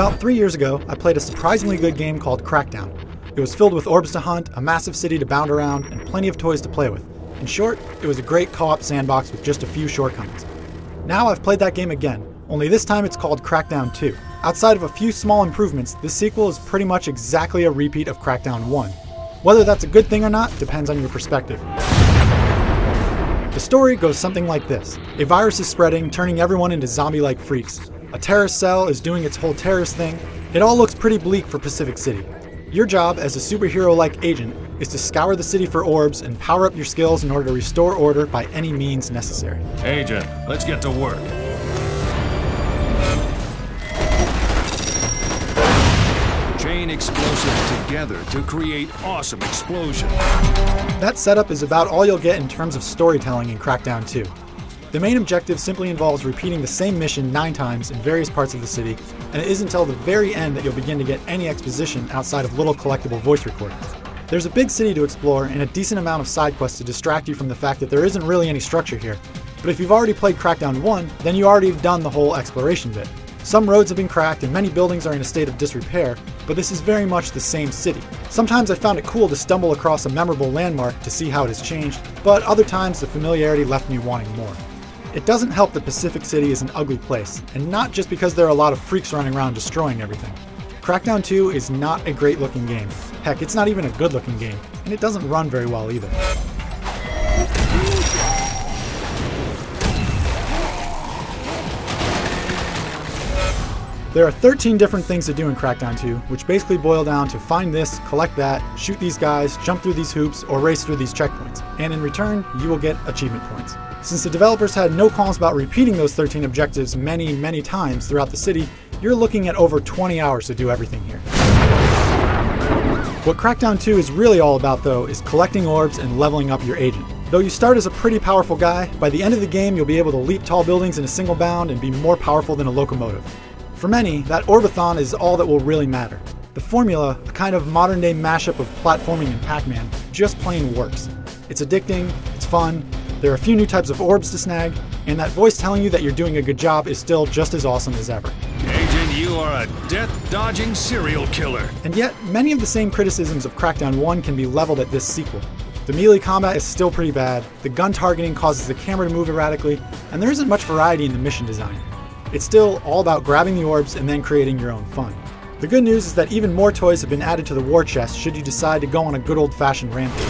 About 3 years ago, I played a surprisingly good game called Crackdown. It was filled with orbs to hunt, a massive city to bound around, and plenty of toys to play with. In short, it was a great co-op sandbox with just a few shortcomings. Now I've played that game again, only this time it's called Crackdown 2. Outside of a few small improvements, this sequel is pretty much exactly a repeat of Crackdown 1. Whether that's a good thing or not depends on your perspective. The story goes something like this. A virus is spreading, turning everyone into zombie-like freaks. A terrorist cell is doing its whole terrorist thing. It all looks pretty bleak for Pacific City. Your job as a superhero-like agent is to scour the city for orbs and power up your skills in order to restore order by any means necessary. Agent, let's get to work. Chain explosives together to create awesome explosion. That setup is about all you'll get in terms of storytelling in Crackdown 2. The main objective simply involves repeating the same mission 9 times in various parts of the city, and it isn't until the very end that you'll begin to get any exposition outside of little collectible voice recordings. There's a big city to explore and a decent amount of side quests to distract you from the fact that there isn't really any structure here. But if you've already played Crackdown 1, then you already have done the whole exploration bit. Some roads have been cracked and many buildings are in a state of disrepair, but this is very much the same city. Sometimes I found it cool to stumble across a memorable landmark to see how it has changed, but other times the familiarity left me wanting more. It doesn't help that Pacific City is an ugly place, and not just because there are a lot of freaks running around destroying everything. Crackdown 2 is not a great looking game. Heck, it's not even a good looking game, and it doesn't run very well either. There are 13 different things to do in Crackdown 2, which basically boil down to find this, collect that, shoot these guys, jump through these hoops, or race through these checkpoints, and in return, you will get achievement points. Since the developers had no qualms about repeating those 13 objectives many times throughout the city, you're looking at over 20 hours to do everything here. What Crackdown 2 is really all about though is collecting orbs and leveling up your agent. Though you start as a pretty powerful guy, by the end of the game you'll be able to leap tall buildings in a single bound and be more powerful than a locomotive. For many, that orbathon is all that will really matter. The formula, a kind of modern day mashup of platforming and Pac-Man, just plain works. It's addicting, it's fun, there are a few new types of orbs to snag, and that voice telling you that you're doing a good job is still just as awesome as ever. Agent, you are a death-dodging serial killer. And yet, many of the same criticisms of Crackdown 1 can be leveled at this sequel. The melee combat is still pretty bad, the gun targeting causes the camera to move erratically, and there isn't much variety in the mission design. It's still all about grabbing the orbs and then creating your own fun. The good news is that even more toys have been added to the war chest should you decide to go on a good old-fashioned rampage.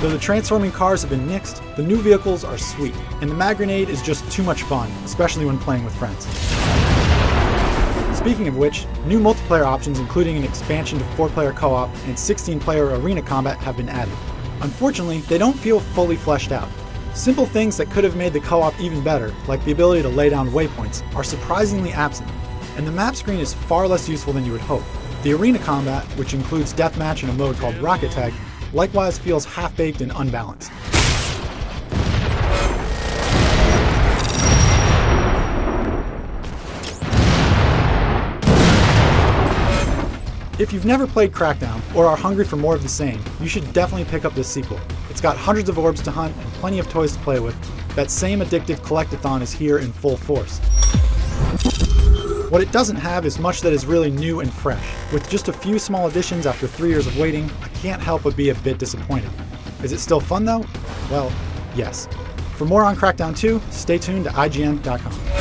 Though the transforming cars have been nixed, the new vehicles are sweet, and the mag grenade is just too much fun, especially when playing with friends. Speaking of which, new multiplayer options including an expansion to 4-player co-op and 16-player arena combat have been added. Unfortunately, they don't feel fully fleshed out. Simple things that could have made the co-op even better, like the ability to lay down waypoints, are surprisingly absent, and the map screen is far less useful than you would hope. The arena combat, which includes deathmatch and a mode called Rocket Tag, likewise feels half-baked and unbalanced. If you've never played Crackdown, or are hungry for more of the same, you should definitely pick up this sequel. It's got hundreds of orbs to hunt and plenty of toys to play with. That same addictive collectathon is here in full force. What it doesn't have is much that is really new and fresh. With just a few small additions after 3 years of waiting, I can't help but be a bit disappointed. Is it still fun though? Well, yes. For more on Crackdown 2, stay tuned to IGN.com.